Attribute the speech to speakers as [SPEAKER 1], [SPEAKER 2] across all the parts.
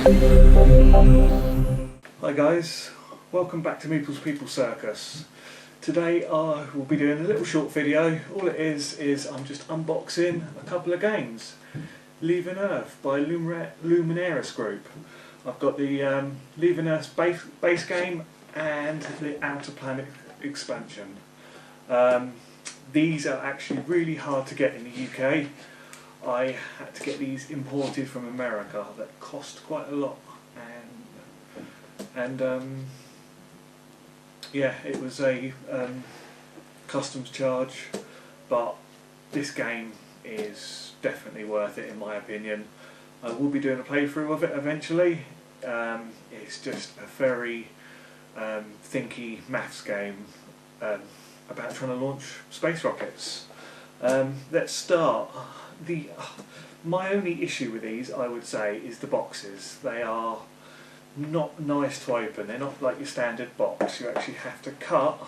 [SPEAKER 1] Hi guys, welcome back to Meeple's People Circus. Today I will be doing a little short video. All it is I'm just unboxing a couple of games. Leaving Earth by Lumenaris Group. I've got the Leaving Earth base game and the Outer Planet expansion. These are actually really hard to get in the UK. I had to get these imported from America. That cost quite a lot, and yeah, it was a customs charge, but this game is definitely worth it in my opinion. I will be doing a playthrough of it eventually. It's just a very thinky maths game about trying to launch space rockets. Let's start. My only issue with these, I would say, is the boxes. They are not nice to open. They're not like your standard box. You actually have to cut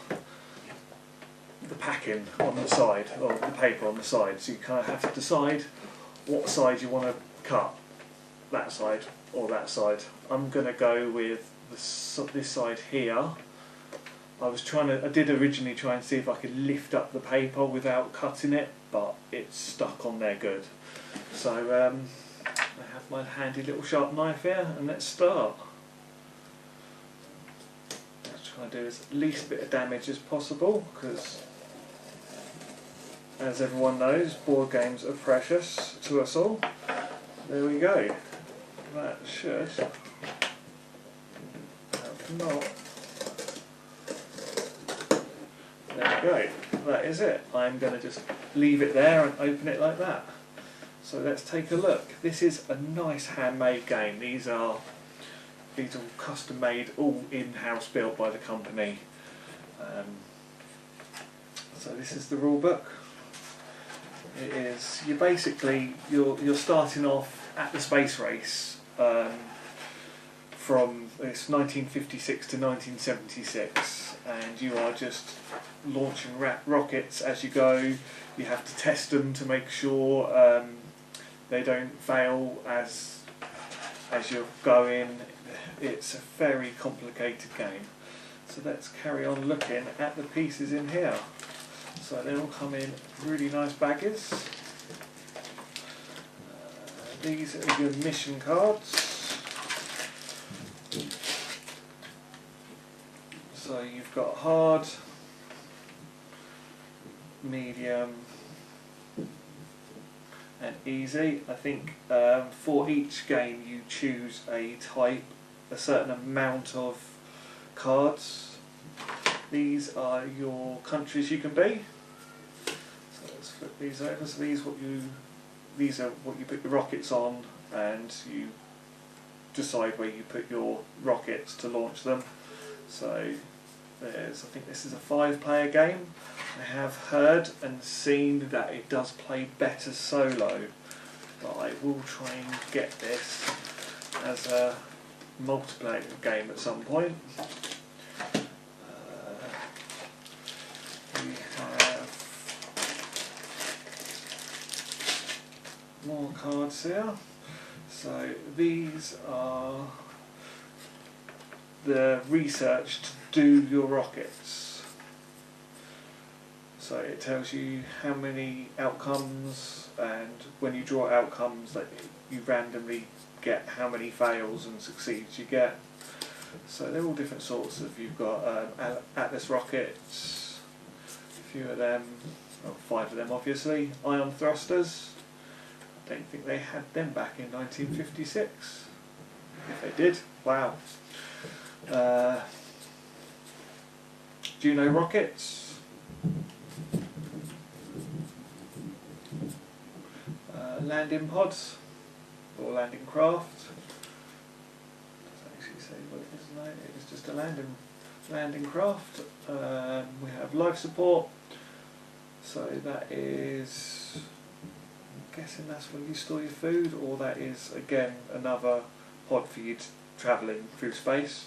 [SPEAKER 1] the packing on the side, or the paper on the side. So you kind of have to decide what side you want to cut, that side or that side. I'm going to go with this side here. I did originally try and see if I could lift up the paper without cutting it, but it's stuck on there good. So I have my handy little sharp knife here, and let's start. Let's try and do as least bit of damage as possible, because as everyone knows, board games are precious to us all. There we go. That should help not. There we go, that is it. I'm going to just leave it there and open it like that. So let's take a look. This is a nice handmade game. These are custom made, all in-house built by the company. So this is the rule book. It is, you're starting off at the space race from it's 1956 to 1976, and you are just launching rockets as you go. You have to test them to make sure they don't fail as you're going. It's a very complicated game. So let's carry on looking at the pieces in here. So they all come in really nice baggies. These are your mission cards. So you've got hard, medium and easy. I think for each game you choose a certain amount of cards. These are your countries you can be. So let's flip these over. So these are what you put your rockets on, and you decide where you put your rockets to launch them. So I think this is a 5-player game. I have heard and seen that it does play better solo, but I will try and get this as a multiplayer game at some point. We have more cards here. So these are the research to do your rockets. So it tells you how many outcomes, and when you draw outcomes that you randomly get how many fails and succeeds you get. So they're all different sorts of, you've got Atlas rockets, a few of them, well, 5 of them obviously, ion thrusters. I don't think they had them back in 1956. If they did, wow. Juno rockets, landing pods or landing craft. Doesn't actually say what it is, no, it's just a landing craft. We have life support, so that is, I'm guessing that's where you store your food, or that is again another pod for you travelling through space.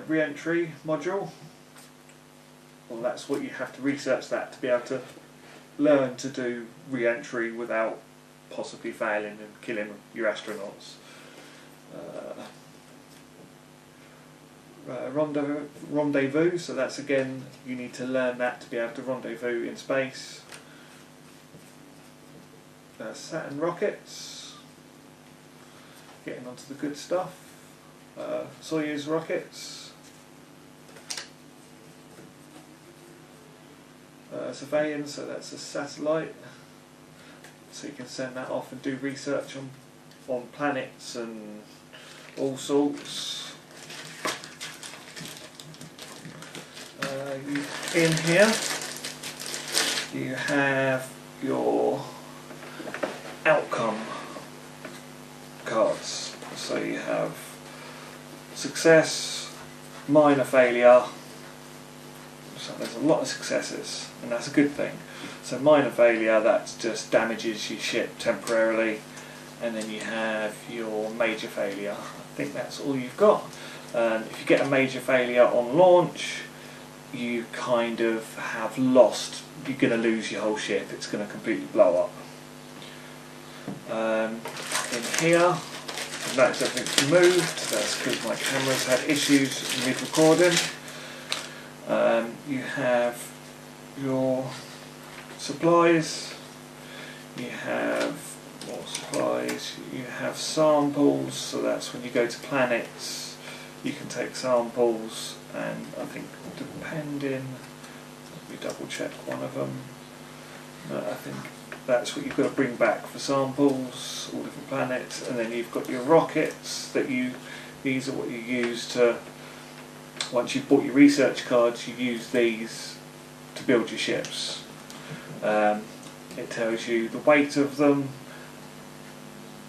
[SPEAKER 1] Re-entry module, well, that's what you have to research that to be able to learn to do re-entry without possibly failing and killing your astronauts. Rendezvous, so that's again, you need to learn that to be able to rendezvous in space. Saturn rockets, getting onto the good stuff. Soyuz rockets. Surveillance, so that's a satellite, so you can send that off and do research on planets and all sorts. In here you have your outcome cards, so you have success, minor failure, so there's a lot of successes and that's a good thing. So minor failure, that just damages your ship temporarily, and then you have your major failure. I think that's all you've got. If you get a major failure on launch, you kind of have lost, you're going to lose your whole ship, it's going to completely blow up. In here, notice everything's moved, that's because my camera's had issues mid-recording. You have your supplies, you have more supplies, you have samples, so that's when you go to planets, you can take samples, and I think depending, let me double check one of them, no, I think that's what you've got to bring back for samples, all different planets, and then you've got your rockets that these are what you use to, once you've bought your research cards, you use these to build your ships. It tells you the weight of them,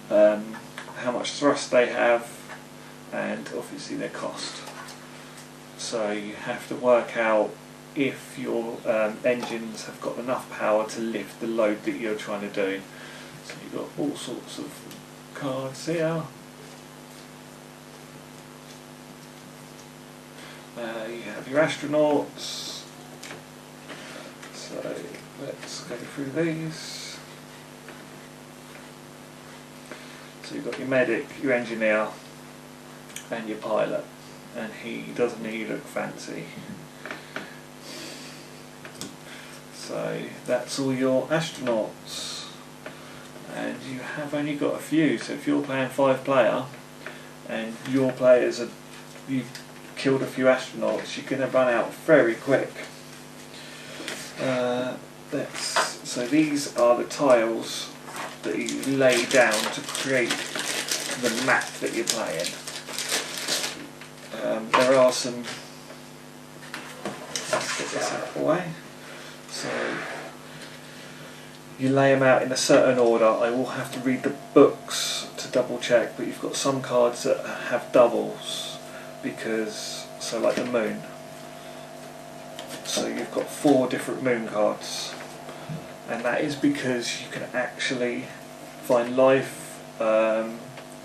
[SPEAKER 1] how much thrust they have, and obviously their cost. So you have to work out if your engines have got enough power to lift the load that you're trying to do. So you've got all sorts of cards here. You have your astronauts. So let's go through these. So you've got your medic, your engineer, and your pilot, and doesn't he look fancy? So that's all your astronauts, and you have only got a few. So if you're playing 5-player and your players you've killed a few astronauts, you're going to run out very quick. So these are the tiles that you lay down to create the map that you're playing. There are some, let's get this out of the way. So you lay them out in a certain order. I will have to read the books to double check, but you've got some cards that have doubles, because, so like the moon. So you've got 4 different moon cards, and that is because you can actually find life,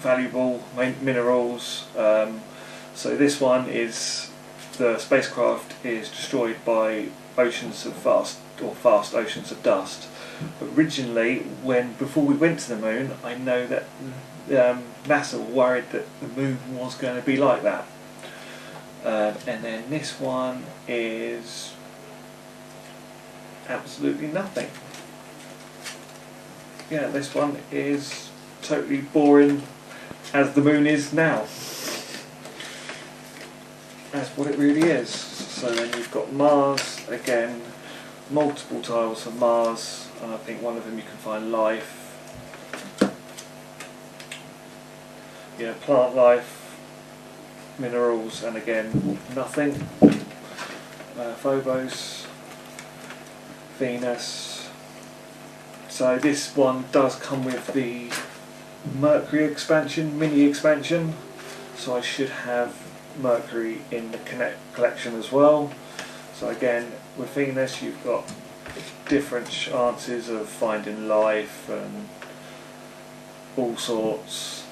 [SPEAKER 1] valuable minerals. So this one is, the spacecraft is destroyed by oceans of fast oceans of dust. But originally, before we went to the moon, I know that NASA were worried that the moon was going to be like that. And then this one is absolutely nothing. Yeah, this one is totally boring, as the moon is now. That's what it really is. So then you've got Mars, again, multiple tiles for Mars, and I think one of them you can find life. Yeah, plant life, minerals, and again, nothing. Phobos, Venus. So this one does come with the Mercury expansion, mini expansion, so I should have Mercury in the collection as well. So again, with Venus you've got different chances of finding life and all sorts.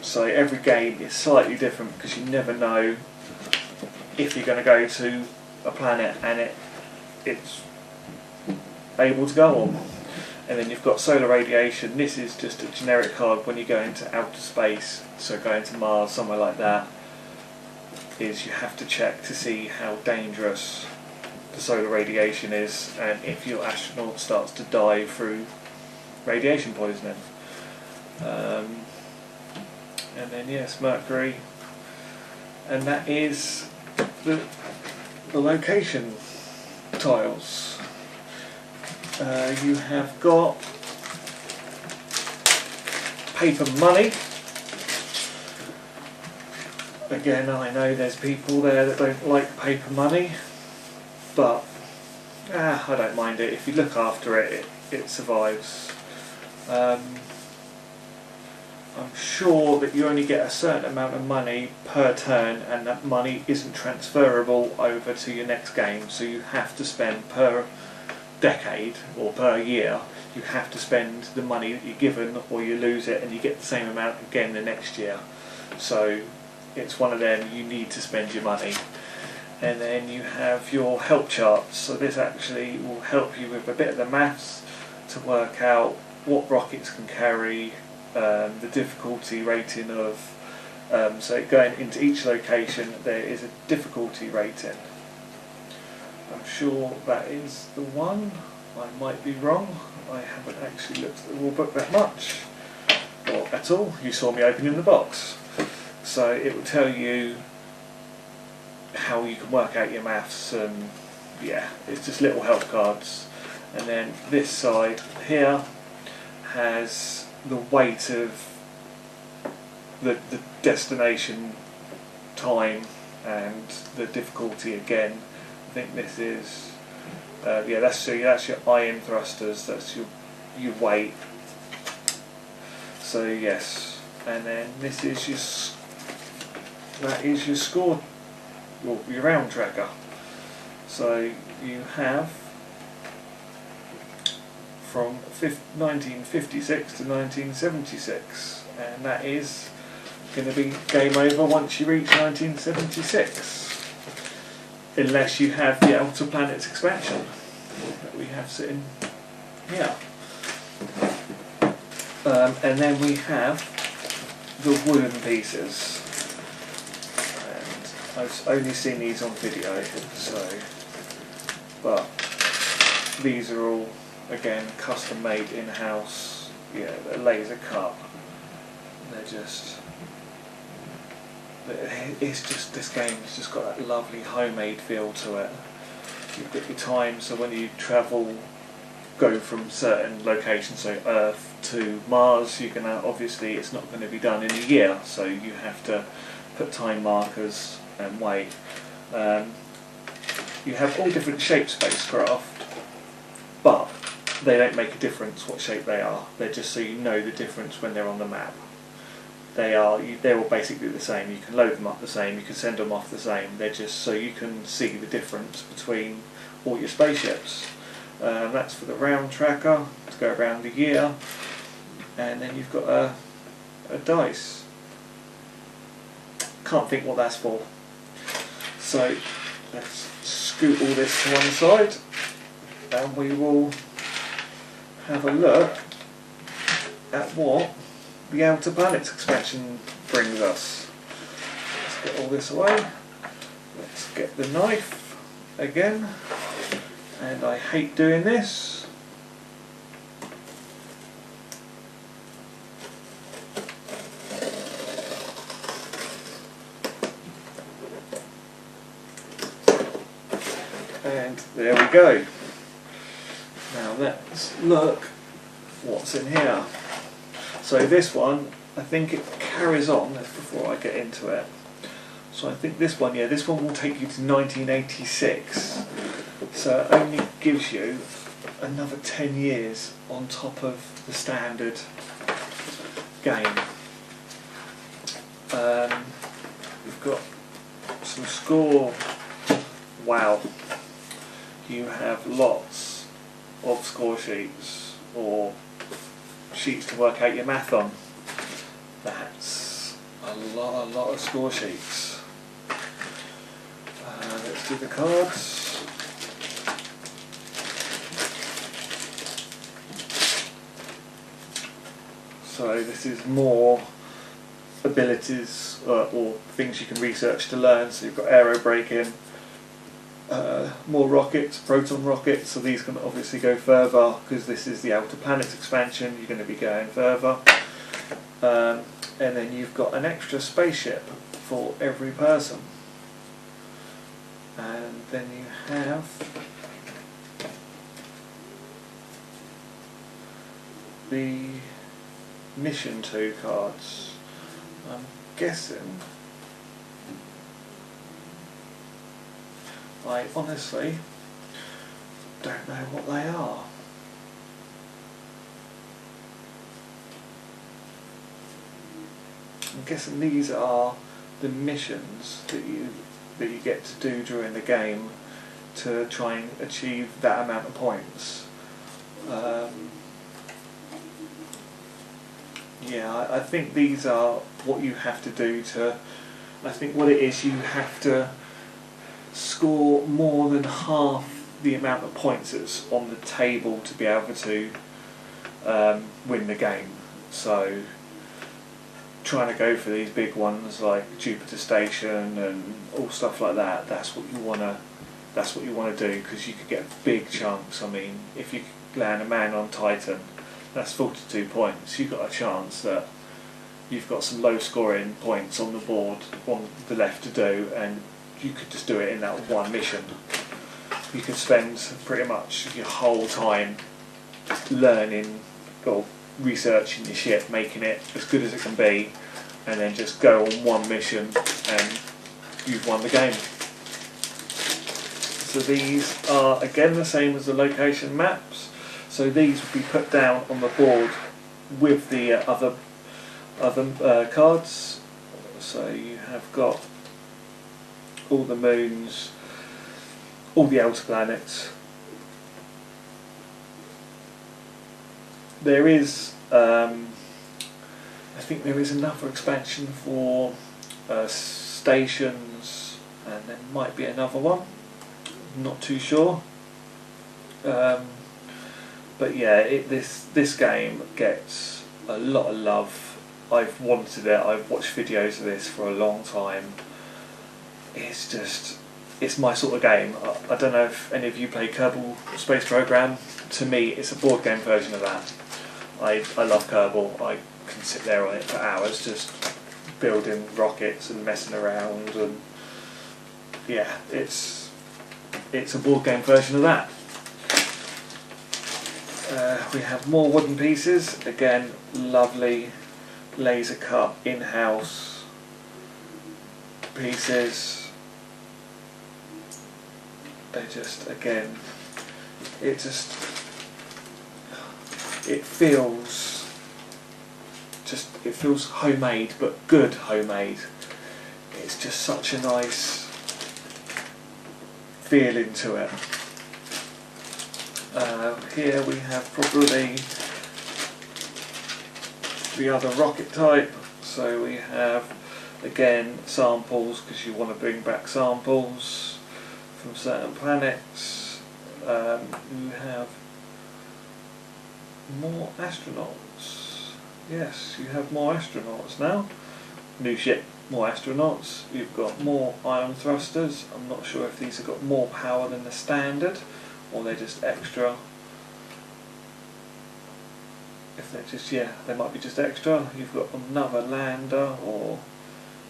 [SPEAKER 1] So every game is slightly different, because you never know if you're going to go to a planet and it's able to go on. And then you've got solar radiation. This is just a generic card when you go into outer space, so going to Mars, somewhere like that, is you have to check to see how dangerous the solar radiation is and if your astronaut starts to die through radiation poisoning. And then yes, Mercury, and that is the location tiles. You have got paper money. Again, I know there's people there that don't like paper money, but I don't mind it. If you look after it, it survives. I'm sure that you only get a certain amount of money per turn, and that money isn't transferable over to your next game, so you have to spend per decade or per year, you have to spend the money that you're given, or you lose it and you get the same amount again the next year. So it's one of them, you need to spend your money. And then you have your help charts, so this actually will help you with a bit of the maths to work out what rockets can carry, the difficulty rating of, so going into each location there is a difficulty rating. I'm sure that is the one. I might be wrong. I haven't actually looked at the rule book that much, or at all. You saw me opening the box. So it will tell you how you can work out your maths, and yeah, it's just little help cards. And then this side here has the weight of the destination time and the difficulty again. I think this is that's your iron thrusters, that's your weight. So yes, and then this is your score, your round tracker. So you have from 1956 to 1976, and that is going to be game over once you reach 1976, unless you have the Outer Planets expansion that we have sitting here. And then we have the wooden pieces, and I've only seen these on video, so, but these are all again custom made in-house. Yeah, they're laser cut. They're just, it's just, this game has just got that lovely homemade feel to it. You've got your time, so when you travel, go from certain locations, so Earth to Mars, you're gonna, obviously it's not going to be done in a year, so you have to put time markers and wait. You have all different shape spacecraft, but they don't make a difference what shape they are. They're just so you know the difference when they're on the map. They're all basically the same. You can load them up the same, you can send them off the same. They're just so you can see the difference between all your spaceships. That's for the round tracker to go around the year. And then you've got a dice. Can't think what that's for. So let's scoot all this to one side, and we will have a look at what the Outer Planets expansion brings us. Let's get all this away. Let's get the knife again, and I hate doing this. And there we go. Now let's look what's in here. So this one, I think it carries on, that's before I get into it. So I think this one, this one will take you to 1986. So it only gives you another 10 years on top of the standard game. We've got some score. Wow. You have lots of score sheets, or sheets to work out your math on. That's a lot of score sheets. Let's do the cards. So this is more abilities or things you can research to learn. So you've got aero braking, more rockets, proton rockets, so these can obviously go further because this is the Outer Planets expansion, you're going to be going further. And then you've got an extra spaceship for every person. And then you have the Mission 2 cards. I'm guessing, I honestly don't know what they are. I'm guessing these are the missions that you get to do during the game to try and achieve that amount of points. Yeah, I think these are what you have to do to. I think what it is, you have to score more than half the amount of points that's on the table to be able to win the game. So trying to go for these big ones like Jupiter Station and all stuff like that, that's what you wanna do, because you could get big chunks. I mean, if you land a man on Titan, that's 42 points. You've got a chance that you've got some low scoring points on the board on the left to do, and you could just do it in that one mission. You could spend pretty much your whole time learning or researching your ship, making it as good as it can be, and then just go on one mission and you've won the game. So these are again the same as the location maps. So these would be put down on the board with the other cards. So you have got all the moons, all the outer planets. There is, I think there is another expansion for stations, and there might be another one. Not too sure. But yeah, this game gets a lot of love. I've wanted it. I've watched videos of this for a long time. It's my sort of game. I don't know if any of you play Kerbal Space Program. To me, it's a board game version of that. I love Kerbal. I can sit there on it for hours just building rockets and messing around, and yeah, it's a board game version of that. We have more wooden pieces, again lovely laser cut in-house pieces. They just, again, it feels homemade, but good homemade. It's just such a nice feeling to it. Here we have probably the other rocket type. So we have again samples, because you want to bring back samples from certain planets. You have more astronauts. Yes, you have more astronauts now. New ship, more astronauts. You've got more ion thrusters. I'm not sure if these have got more power than the standard, or they're just extra. If they're just, yeah, they might be just extra. You've got another lander, or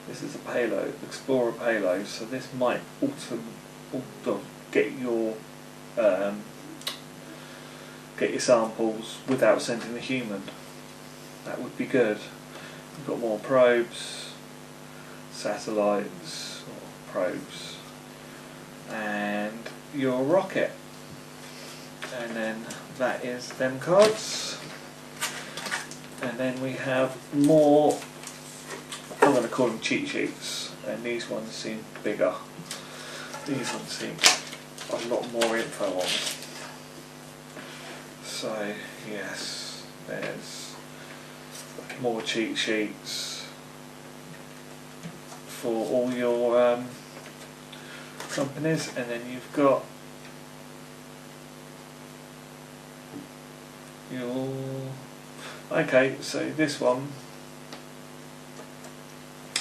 [SPEAKER 1] this is a payload, explorer payload. So this might get your samples without sending a human. That would be good. You've got more probes, satellites, or probes, and your rocket. And then that is them cards. And then we have more, I'm going to call them cheat sheets, and these ones seem bigger. These ones seem a lot more info on. So yes, there's more cheat sheets for all your companies, and then you've got Okay, so this one,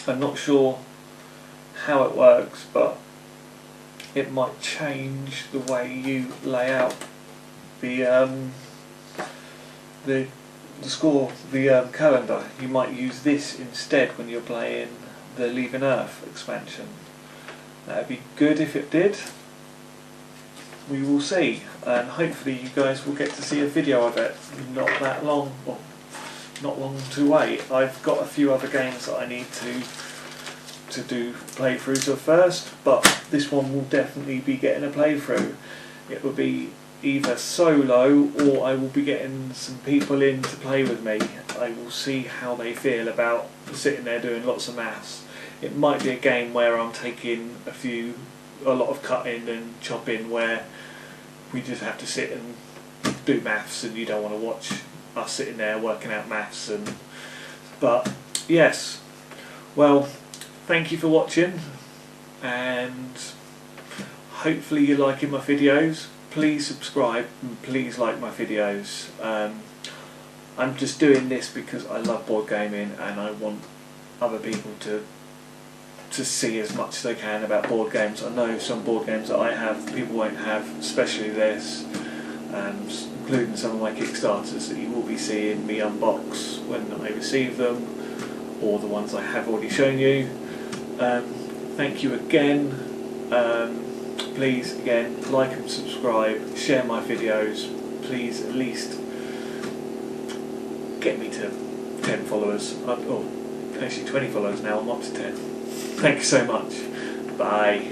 [SPEAKER 1] I'm not sure how it works, but it might change the way you lay out the score, the calendar. You might use this instead when you're playing the Leaving Earth expansion. That'd be good if it did. We will see, and hopefully you guys will get to see a video of it. Not that long, well, not long to wait. I've got a few other games that I need to do playthroughs of first, but this one will definitely be getting a playthrough. It will be either solo, or I will be getting some people in to play with me. I will see how they feel about sitting there doing lots of maths. It might be a game where I'm taking a lot of cutting and chopping, where we just have to sit and do maths, and you don't want to watch us sitting there working out maths. But yes, well, thank you for watching, and hopefully you're liking my videos. Please subscribe and please like my videos. I'm just doing this because I love board gaming, and I want other people to see as much as they can about board games. I know some board games that I have people won't have, especially this, including some of my Kickstarters that you will be seeing me unbox when I receive them, or the ones I have already shown you. Thank you again. Please again like and subscribe, share my videos. Please at least get me to 10 followers. Oh, actually 20 followers now. I'm up to 10. Thank you so much. Bye.